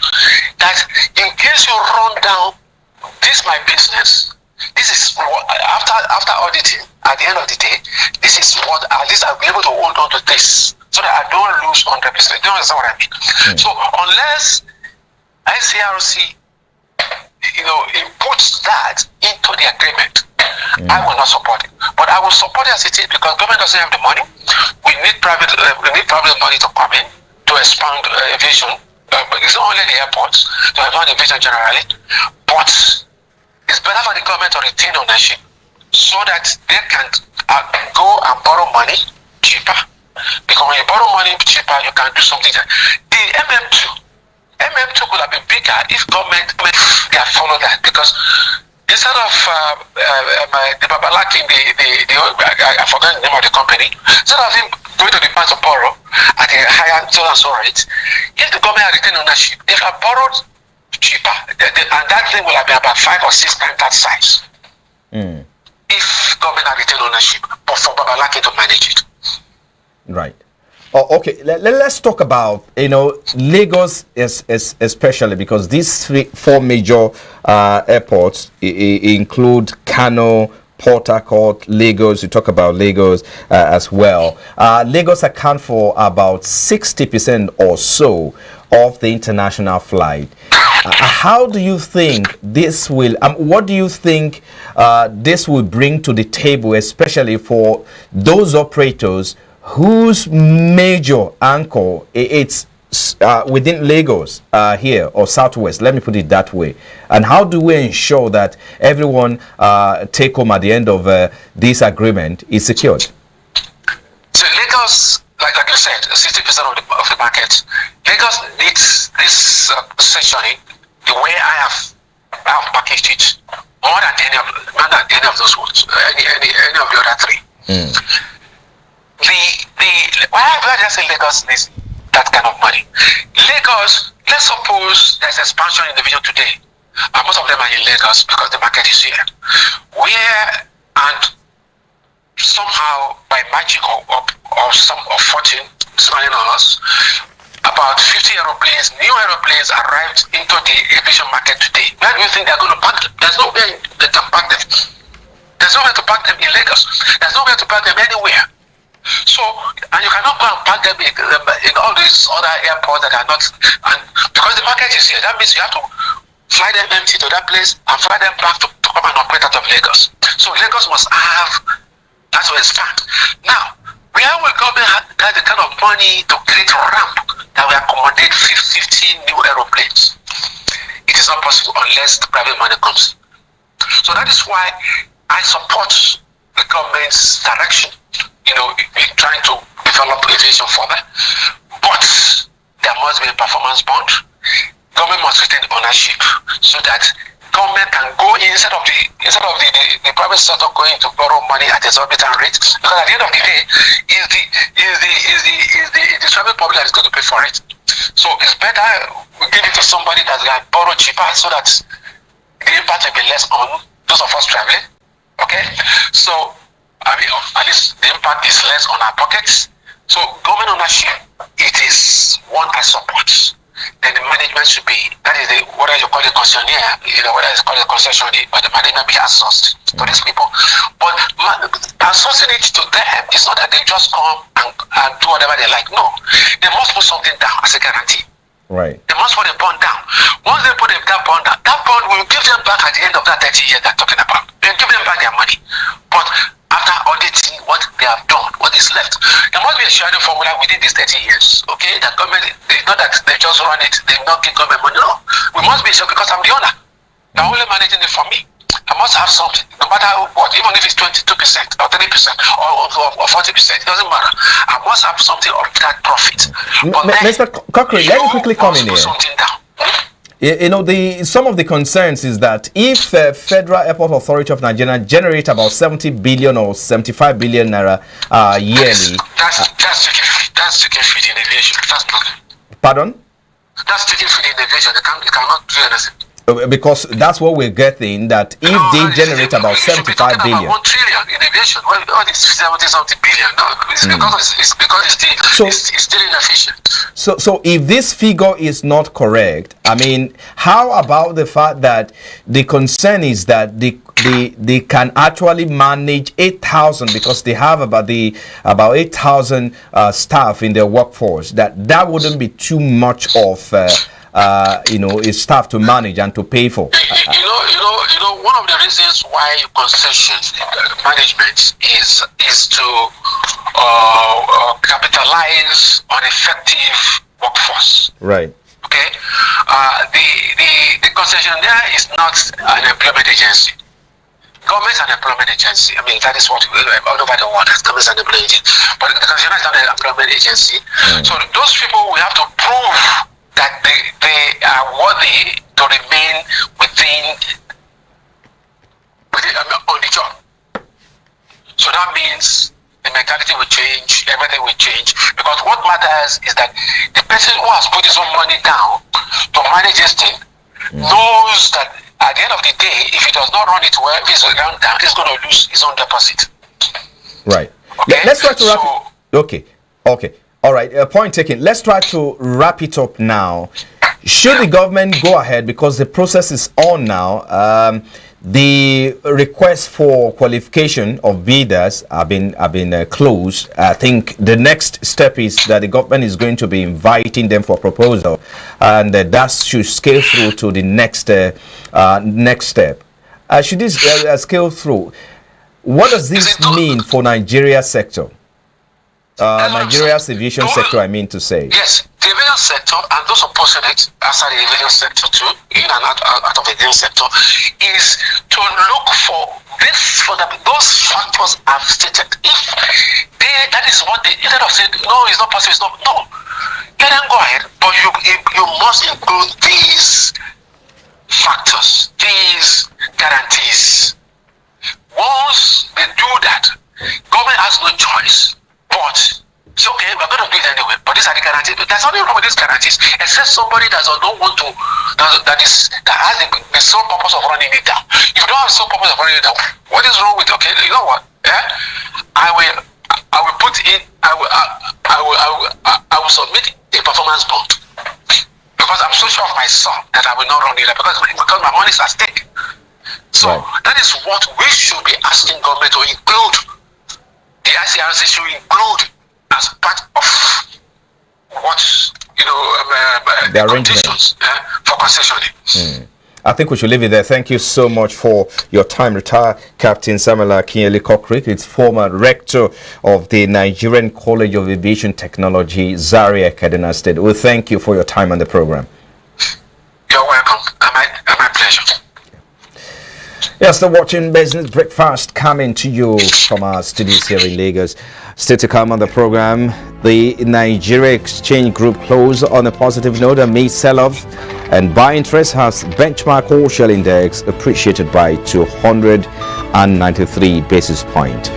that in case you run down this my business, this is what, after auditing, at the end of the day, this is what at least I'll be able to hold on to this so that I don't lose 100%. You understand what I mean? So unless ICRC, inputs that into the agreement, I will not support it. But I will support it as it is because government doesn't have the money. We need private money to come in to expand aviation. It's not only the airports, to expand aviation generally, but it's better for the government to retain ownership so that they can go and borrow money cheaper. Because when you borrow money cheaper, you can do something. The MM2 could have been bigger if government had followed that. Because instead of the Babalaki, I forgot the name of the company, instead of him going to the bank to borrow at a higher so rate, if the government had retained ownership, they have borrowed cheaper, and that thing will have been about 5 or 6 times that size. If government had retained ownership, but for Babalaki to manage it. Right. Oh, okay. Let's talk about Lagos especially, because these 4 major airports include Kano, Port Harcourt, Lagos. You talk about Lagos as well. Lagos account for about 60% or so of the international flight. How do you think this will, what do you think this will bring to the table, especially for those operators whose major anchor it's within Lagos here, or Southwest, let me put it that way? And how do we ensure that everyone take home at the end of this agreement is secured? So Lagos, like you said, 60% of the market. Lagos needs this sectioning the way I have packaged it, more than any of those ones, any of the other 3. Why just say Lagos needs that kind of money? Lagos, let's suppose there's expansion in the region today, and most of them are in Lagos because the market is here. And somehow by magic or fortune smiling on us, about 50 new aeroplanes arrived into the aviation market today. Where do you think they're going to park them? There's nowhere they can park them. There's nowhere to park them in Lagos. There's nowhere to park them anywhere. So, and you cannot go and park them in all these other airports that are not, and because the market is here, that means you have to fly them empty to that place and fly them back to come and operate out of Lagos. So Lagos must have that to expand. Now, where will government have the kind of money to create a ramp that will accommodate 50 new aeroplanes? It is not possible unless the private money comes. So that is why I support the government's direction, in trying to develop aviation further. But there must be a performance bond. Government must retain ownership so that government can go instead of the private sector going to borrow money at exorbitant rates. Because at the end of the day, is the travel public that is going to pay for it. So it's better we give it to somebody that can borrow cheaper so that the impact will be less on those of us traveling. Okay? So I mean, at least the impact is less on our pockets. So government ownership, it is one I support. Then the management should be, that is the, whether you call it concessionaire, whether it's called a concessionaire, but the management be outsourced to these people. But outsourcing it to them, it's not that they just come and do whatever they like. No, they must put something down as a guarantee. Right. They must put a bond down. Once they put that bond down, that bond will give them back at the end of that 30 years they're talking about. They'll give them back their money. But after auditing what they have done, what is left, there must be a sharing formula within these 30 years. Okay, that government, not that they just run it, they not give government money. No, we must be sure because I'm the owner. They're only managing it for me. I must have something, no matter what, even if it's 22% or 30% or 40%, it doesn't matter. I must have something of that profit. Mr. Cochrane, let me quickly come in here. Some of the concerns is that if Federal Airport Authority of Nigeria generate about 70 billion or 75 billion naira yearly. That's taking free in aviation. That's not. Pardon? That's taking free in aviation. They cannot do anything. Because that's what we're getting, that if they generate about 75 billion. About 1 trillion in aviation. What is 70-something billion? No, it's because it's still inefficient. So if this figure is not correct, I mean, how about the fact that the concern is that they can actually manage 8,000 because they have about 8,000 staff in their workforce, that wouldn't be too much of is staff to manage and to pay for. One of the reasons why concession management is to capitalize on effective workforce. Right. Okay. The concessionaire is not an employment agency. Government is an employment agency. I mean, that is what all over the world has government is an employment agency. But the concessionaire is not an employment agency. So those people we have to prove that they are worthy to remain on the job. So that means the mentality will change, everything will change. Because what matters is that the person who has put his own money down to manage this thing knows that at the end of the day, if he does not run it well, if it's run down, he's going to lose his own deposit. Right. Okay? Let's try to wrap it. Okay. All right, point taken. Let's try to wrap it up now. Should the government go ahead, because the process is on now, the request for qualification of bidders have been closed. I think the next step is that the government is going to be inviting them for proposal, and that should scale through to the next step. Should this scale through? What does this mean for Nigeria sector? Nigeria's aviation sector, I mean to say. Yes, the aviation sector and those opposing it, outside the aviation sector too, in and out of the aviation sector, is to look for this, for those factors I've stated. If that is what they, instead of saying, no, it's not possible, it's not, no. Let them go ahead, but you must include these factors, these guarantees. Once they do that, government has no choice. But it's okay, we're going to do it anyway. But these are the guarantees. There's nothing wrong with these guarantees, except somebody that does not want to, that has the sole purpose of running it down. If you don't have the sole purpose of running it down, what is wrong with? Okay, you know what? I will put in. I will submit a performance bond because I'm so sure of myself that I will not run it because my money is at stake. So that is what we should be asking government to include. The ICRC should include as part of what the conditions for concessioning. I think we should leave it there. Thank you so much for your time. Retired Captain Samuel Akinyele Cochrane, it's former rector of the Nigerian College of Aviation Technology, Zaria, Kaduna State. We thank you for your time on the program. You're welcome. My pleasure. Yes, still watching Business Breakfast coming to you from our studios here in Lagos. Still to come on the program, the Nigeria Exchange Group closed on a positive note amid sell-off, and buy interest has benchmark wholesale index appreciated by 293 basis points.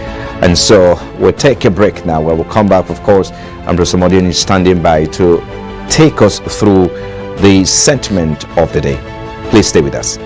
And so we'll take a break now, where we'll come back, of course, and Rosamodian is standing by to take us through the sentiment of the day. Please stay with us.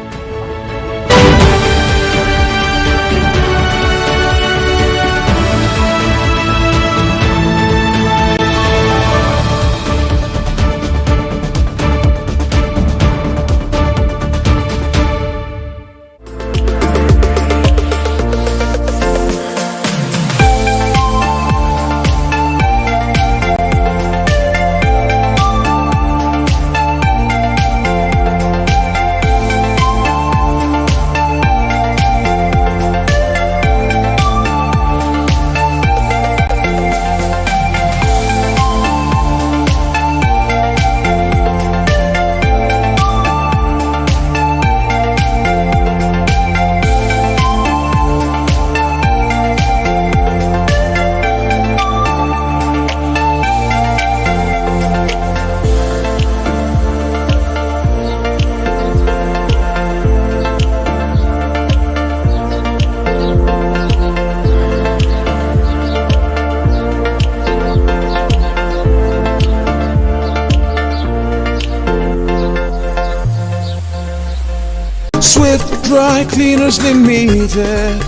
Swift Dry Cleaners Limited,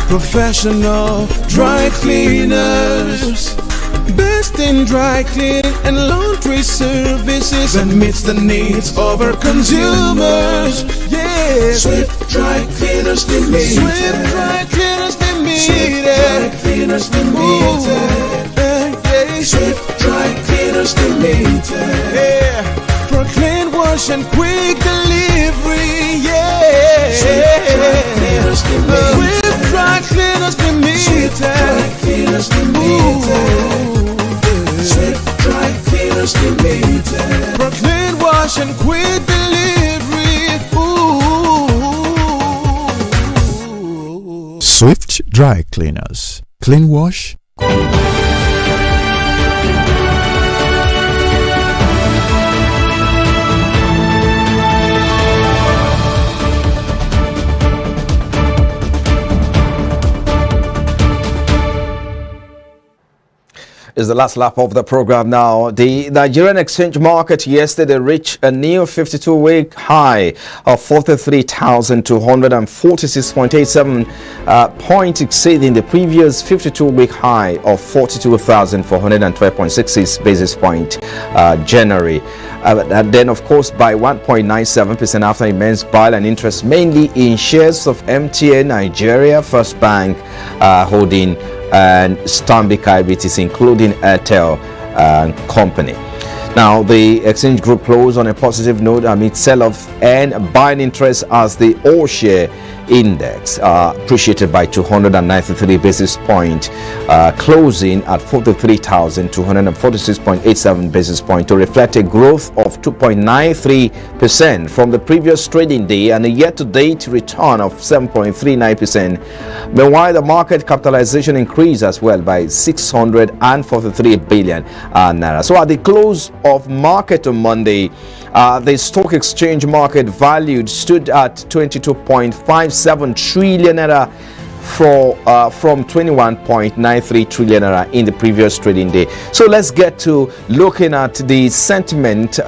professional dry cleaners, best in dry cleaning and laundry services that meets the needs of our consumers. Yeah, Swift Dry Cleaners Limited. Swift Dry Cleaners Limited. Swift Dry Cleaners Limited. Yeah. Swift Dry Cleaners Limited. Yeah, for clean wash and quick delivery. Yeah, Swift Dry Cleaners Limited. Swift Dry Cleaners Limited. Swift Dry Cleaners Limited. For clean wash and quick delivery. Swift Dry Cleaners. Clean wash. Is the last lap of the program now. The Nigerian exchange market yesterday reached a new 52-week high of 43,246.87 points, exceeding the previous 52-week high of 42,412.66 basis point January. And then, of course, by 1.97% after immense buy and interest, mainly in shares of MTN Nigeria, First Bank Holding, and Stanbic IBTC, including Airtel Company. Now, the exchange group closed on a positive note amid sell-off and buying interest as the all-share index appreciated by 293 basis point, closing at 43,246.87 basis point, to reflect a growth of 2.93% from the previous trading day and a year-to-date return of 7.39%. Meanwhile, the market capitalization increased as well by 643 billion naira. So at the close of market on Monday, the stock exchange market valued stood at 22.57 trillion naira from 21.93 trillion naira in the previous trading day. So let's get to looking at the sentiment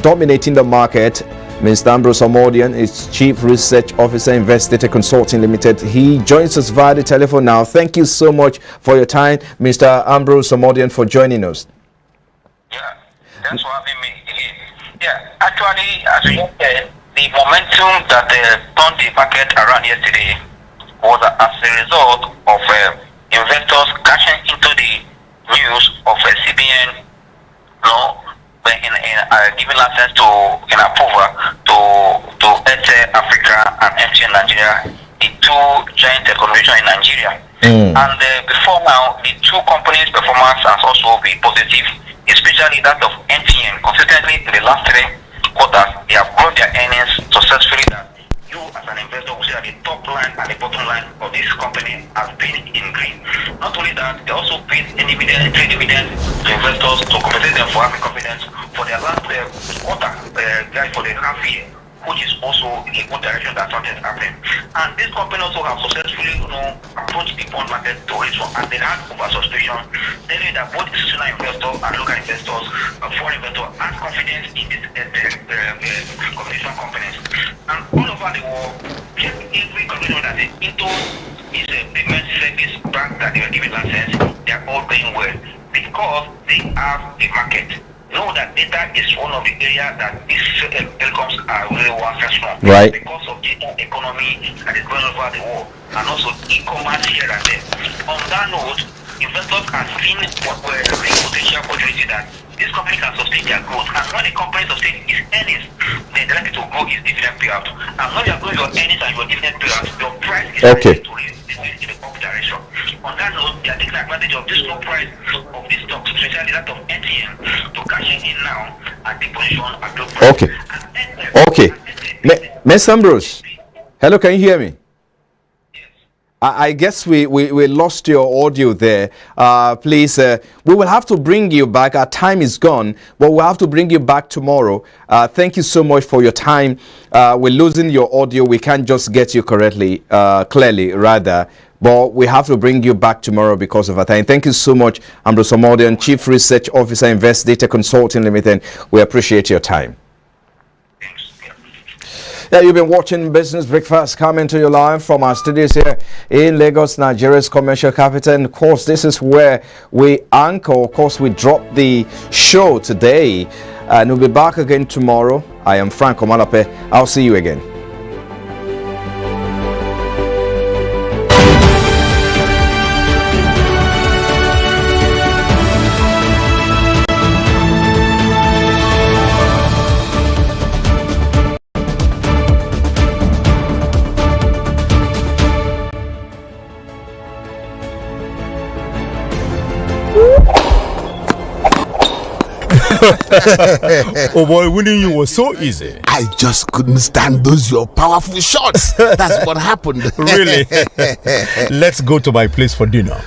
dominating the market. Mr. Ambrose Omodian is Chief Research Officer, Investigator Consulting Limited. He joins us via the telephone now. Thank you so much for your time, Mr. Ambrose Omodian, for joining us. Thanks for having me again. Yeah, actually, as you said, the momentum that turned the market around yesterday was as a result of investors cashing into the news of CBN, giving license to approval to Airtel Africa and MTN Nigeria, the two giant telecommunications in Nigeria. And before now, the two companies' performance has also been positive, especially that of MTN. Consistently in the last 3 quarters, they have grown their earnings successfully. That you as an investor will see that the top line and the bottom line of this company has been in green. Not only that, they also paid a dividend, 3 dividends to investors to compensate them for having confidence for their last quarter, for the half year, which is also a good direction that something is happening. And this company also have successfully, approached the bond market to raise funds, and they had oversubscription, telling that both institutional investors and local investors, foreign investors, have confidence in these communication companies. And all over the world, every company that is into is a payment service bank that they are giving license, they are all doing well because they have the market. Know that data is one of the areas that these telecoms are really one strong. Right. Because of data economy that is going over the world, and also e-commerce here and there. On that note, investors have seen what were the potential opportunity that this company can sustain their growth. And when a company sustains its earnings, then the likely to grow is dividend payout. And when you are growing your earnings and your dividend payout, your price is likely to raise in the up direction. On that note, they are taking advantage of this low price of these stocks, especially that of NTN, to cash in now at the position at low price. Okay. Ms. Ambrose, hello, can you hear me? I guess we lost your audio there. Please, we will have to bring you back. Our time is gone, but we'll have to bring you back tomorrow. Thank you so much for your time. We're losing your audio. We can't just get you clearly, but we have to bring you back tomorrow because of our time. Thank you so much, Ambrose Omodian, Chief Research Officer, Investigator Consulting Limited. We appreciate your time. Yeah, you've been watching Business Breakfast coming to you live from our studios here in Lagos, Nigeria's commercial capital. And of course, this is where we anchor. Of course, we drop the show today, and we'll be back again tomorrow. I am Frank Omalape. I'll see you again. Oh boy, winning you was so easy. I just couldn't stand those your powerful shots. That's what happened. Really? Let's go to my place for dinner.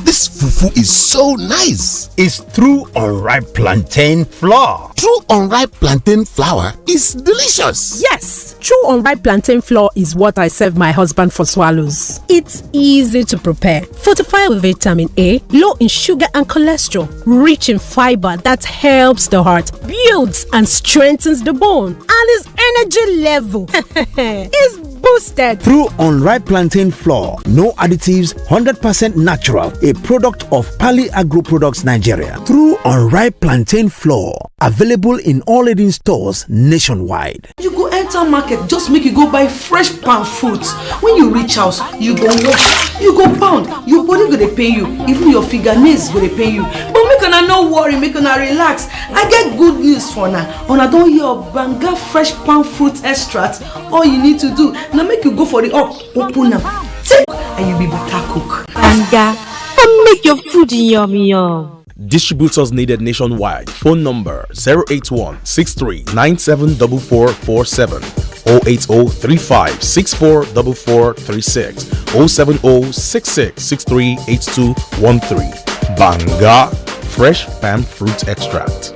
This fufu is so nice. It's through unripe plantain flour. True unripe plantain flour is delicious. Yes, true unripe plantain flour is what I serve my husband for swallows. It's easy to prepare, fortified with vitamin A, low in sugar and cholesterol, rich in fiber that helps the heart, builds and strengthens the bone, and his energy level is boosted. Through unripe plantain flour, no additives, 100% natural, a product of Pali Agro Products Nigeria. Through unripe plantain flour, available in all leading stores nationwide. You go enter market, just make you go buy fresh palm fruits. When you reach house, you go wash, you go pound, your body go dey pain you, even your fingernails go dey pain you. But make una no worry, make una relax. I get good news for now. Una don hear of Banga fresh palm fruit extract. All you need to do now make you go for the open am, take and you be better cook. Banga, make your food yummy yum. Distributors needed nationwide. Phone number 081-6397-4447, 080-3564-4436, 070-6663-8213. Banga Fresh Palm Fruit Extract.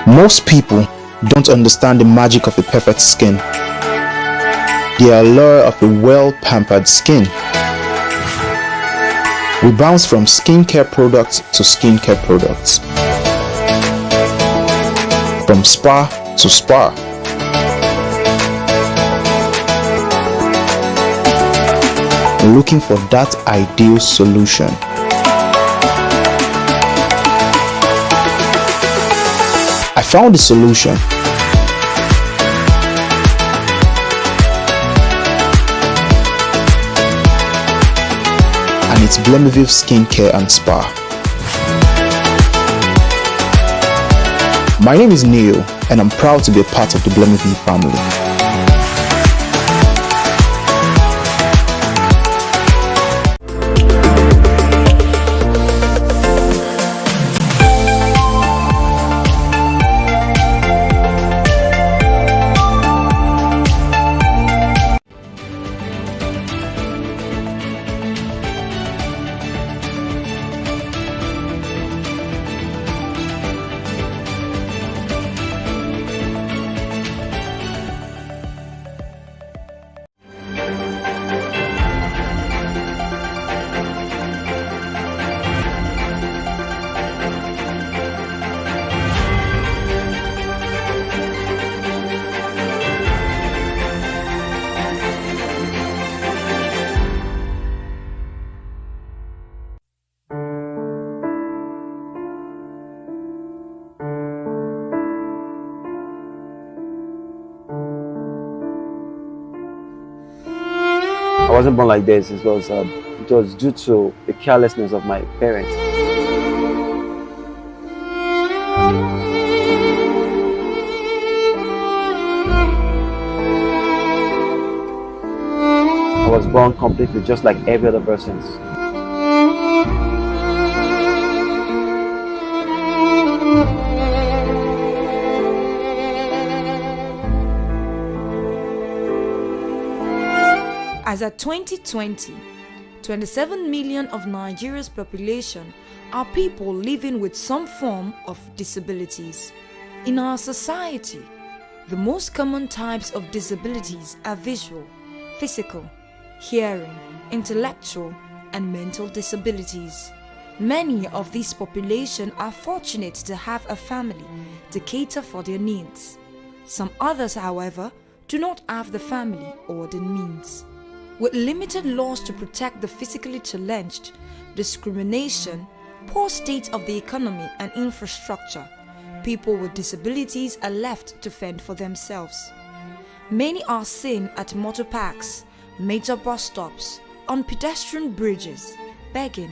Most people don't understand the magic of a perfect skin, the allure of a well-pampered skin. We bounce from skincare products to skincare products, from spa to spa. Looking for that ideal solution. I found the solution. And it's Blemiville Skincare and Spa. My name is Neil, and I'm proud to be a part of the Blemiville family. I wasn't born like this. It was due to the carelessness of my parents. I was born completely just like every other person. As at 2020, 27 million of Nigeria's population are people living with some form of disabilities. In our society, the most common types of disabilities are visual, physical, hearing, intellectual, and mental disabilities. Many of this population are fortunate to have a family to cater for their needs. Some others, however, do not have the family or the means. With limited laws to protect the physically challenged, discrimination, poor state of the economy and infrastructure, people with disabilities are left to fend for themselves. Many are seen at motor parks, major bus stops, on pedestrian bridges, begging